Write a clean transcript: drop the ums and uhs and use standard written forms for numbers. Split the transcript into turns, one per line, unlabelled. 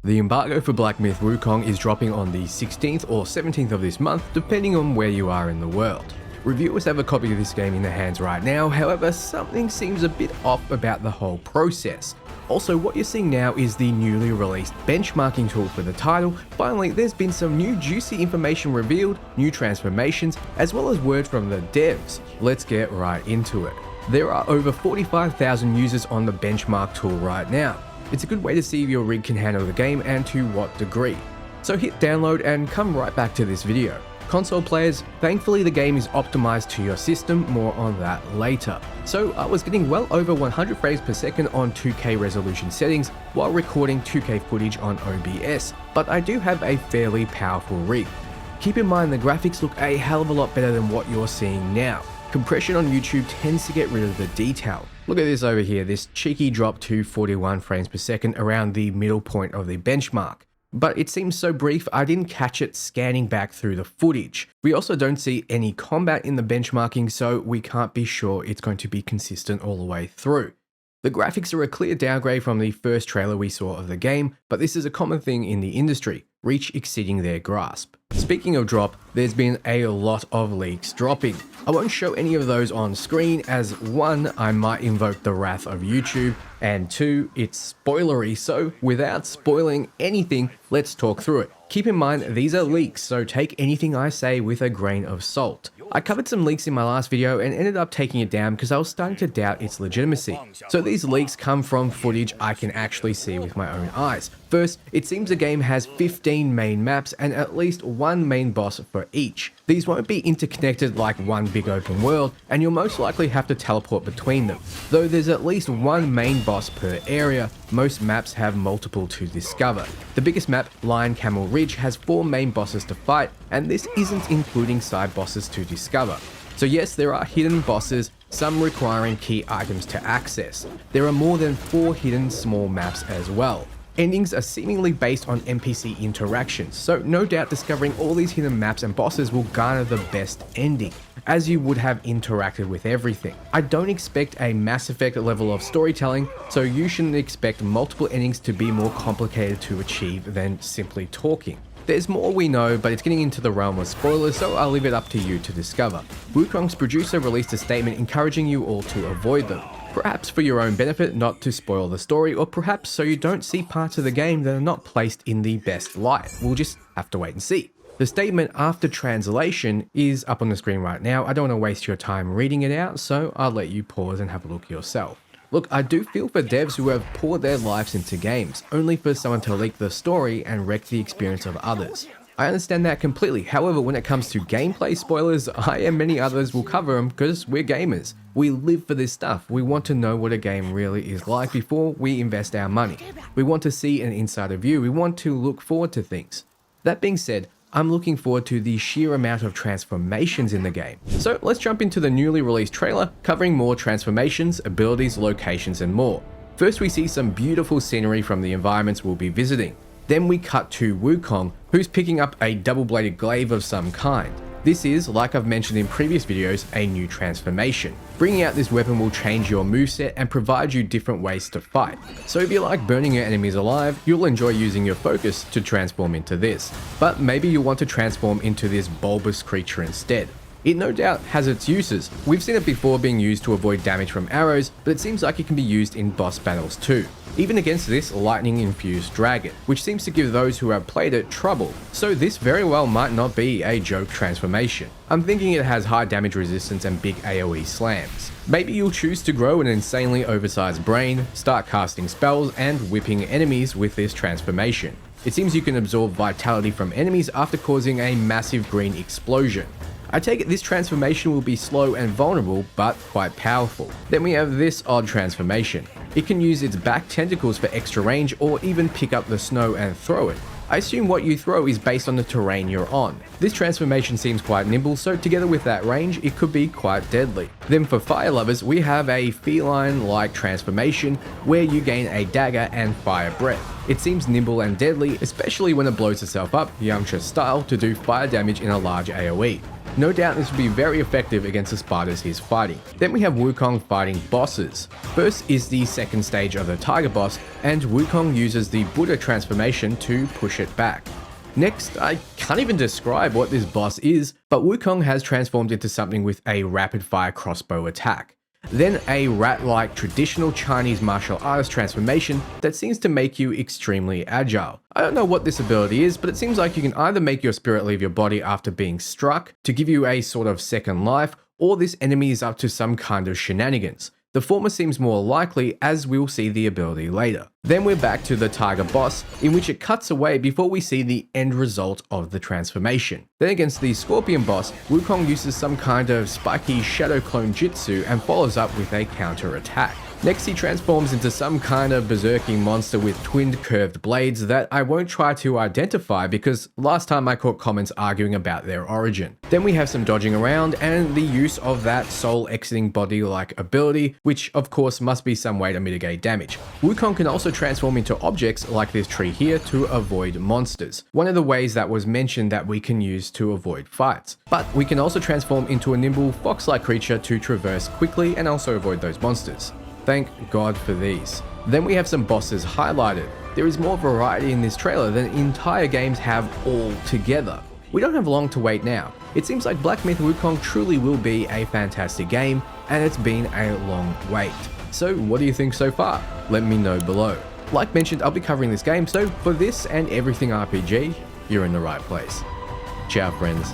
The embargo for Black Myth Wukong is dropping on the 16th or 17th of this month, depending on where you are in the world. Reviewers have a copy of this game in their hands right now, however, something seems a bit off about the whole process. Also, what you're seeing now is the newly released benchmarking tool for the title. Finally, there's been some new juicy information revealed, new transformations, as well as word from the devs. Let's get right into it. There are over 45,000 users on the benchmark tool right now. It's a good way to see if your rig can handle the game and to what degree. So hit download and come right back to this video. Console players, thankfully the game is optimized to your system, more on that later. So I was getting well over 100 frames per second on 2K resolution settings while recording 2K footage on OBS, but I do have a fairly powerful rig. Keep in mind the graphics look a hell of a lot better than what you're seeing now. Compression on YouTube tends to get rid of the detail. Look at this over here, this cheeky drop to 41 frames per second around the middle point of the benchmark. But it seems so brief I didn't catch it scanning back through the footage. We also don't see any combat in the benchmarking, so we can't be sure it's going to be consistent all the way through. The graphics are a clear downgrade from the first trailer we saw of the game, but this is a common thing in the industry, reach exceeding their grasp. Speaking of drop, there's been a lot of leaks dropping. I won't show any of those on screen as 1, I might invoke the wrath of YouTube, and 2, it's spoilery, so without spoiling anything, let's talk through it. Keep in mind, these are leaks, so take anything I say with a grain of salt. I covered some leaks in my last video and ended up taking it down because I was starting to doubt its legitimacy. So these leaks come from footage I can actually see with my own eyes. First, it seems the game has 15 main maps and at least one main boss for each. These won't be interconnected like one big open world, and you'll most likely have to teleport between them. Though there's at least one main boss per area, most maps have multiple to discover. The biggest map, Lion Camel Ridge, has 4 main bosses to fight, and this isn't including side bosses to discover. So yes, there are hidden bosses, some requiring key items to access. There are more than 4 hidden small maps as well. Endings are seemingly based on NPC interactions, so no doubt discovering all these hidden maps and bosses will garner the best ending, as you would have interacted with everything. I don't expect a Mass Effect level of storytelling, so you shouldn't expect multiple endings to be more complicated to achieve than simply talking. There's more we know, but it's getting into the realm of spoilers, so I'll leave it up to you to discover. Wukong's producer released a statement encouraging you all to avoid them. Perhaps for your own benefit, not to spoil the story, or perhaps so you don't see parts of the game that are not placed in the best light. We'll just have to wait and see. The statement after translation is up on the screen right now. I don't want to waste your time reading it out, so I'll let you pause and have a look yourself. Look, I do feel for devs who have poured their lives into games, only for someone to leak the story and wreck the experience of others. I understand that completely, however when it comes to gameplay spoilers, I and many others will cover them because we're gamers. We live for this stuff, we want to know what a game really is like before we invest our money. We want to see an insider view, we want to look forward to things. That being said, I'm looking forward to the sheer amount of transformations in the game. So let's jump into the newly released trailer covering more transformations, abilities, locations and more. First we see some beautiful scenery from the environments we'll be visiting. Then we cut to Wukong, who's picking up a double-bladed glaive of some kind. This is, like I've mentioned in previous videos, a new transformation. Bringing out this weapon will change your moveset and provide you different ways to fight. So if you like burning your enemies alive, you'll enjoy using your focus to transform into this. But maybe you'll want to transform into this bulbous creature instead. It no doubt has its uses. We've seen it before being used to avoid damage from arrows, but it seems like it can be used in boss battles too. Even against this lightning-infused dragon, which seems to give those who have played it trouble. So this very well might not be a joke transformation. I'm thinking it has high damage resistance and big AoE slams. Maybe you'll choose to grow an insanely oversized brain, start casting spells and whipping enemies with this transformation. It seems you can absorb vitality from enemies after causing a massive green explosion. I take it this transformation will be slow and vulnerable, but quite powerful. Then we have this odd transformation. It can use its back tentacles for extra range or even pick up the snow and throw it. I assume what you throw is based on the terrain you're on. This transformation seems quite nimble, so together with that range, it could be quite deadly. Then for fire lovers, we have a feline-like transformation where you gain a dagger and fire breath. It seems nimble and deadly, especially when it blows itself up, Yamcha style, to do fire damage in a large AoE. No doubt this will be very effective against the spiders he's fighting. Then we have Wukong fighting bosses. First is the second stage of the Tiger boss, and Wukong uses the Buddha transformation to push it back. Next, I can't even describe what this boss is, but Wukong has transformed into something with a rapid-fire crossbow attack. Then a rat-like traditional Chinese martial artist transformation that seems to make you extremely agile. I don't know what this ability is, but it seems like you can either make your spirit leave your body after being struck to give you a sort of second life, or this enemy is up to some kind of shenanigans. The former seems more likely, as we'll see the ability later. Then we're back to the Tiger boss, in which it cuts away before we see the end result of the transformation. Then against the Scorpion boss, Wukong uses some kind of spiky shadow clone jutsu and follows up with a counter attack. Next, he transforms into some kind of berserking monster with twinned curved blades that I won't try to identify because last time I caught comments arguing about their origin. Then we have some dodging around and the use of that soul exiting body-like ability, which of course must be some way to mitigate damage. Wukong can also transform into objects like this tree here to avoid monsters. One of the ways that was mentioned that we can use to avoid fights. But we can also transform into a nimble fox-like creature to traverse quickly and also avoid those monsters. Thank God for these. Then we have some bosses highlighted. There is more variety in this trailer than entire games have all together. We don't have long to wait now. It seems like Black Myth Wukong truly will be a fantastic game, and it's been a long wait. So what do you think so far? Let me know below. Like mentioned, I'll be covering this game, so for this and everything RPG, you're in the right place. Ciao friends.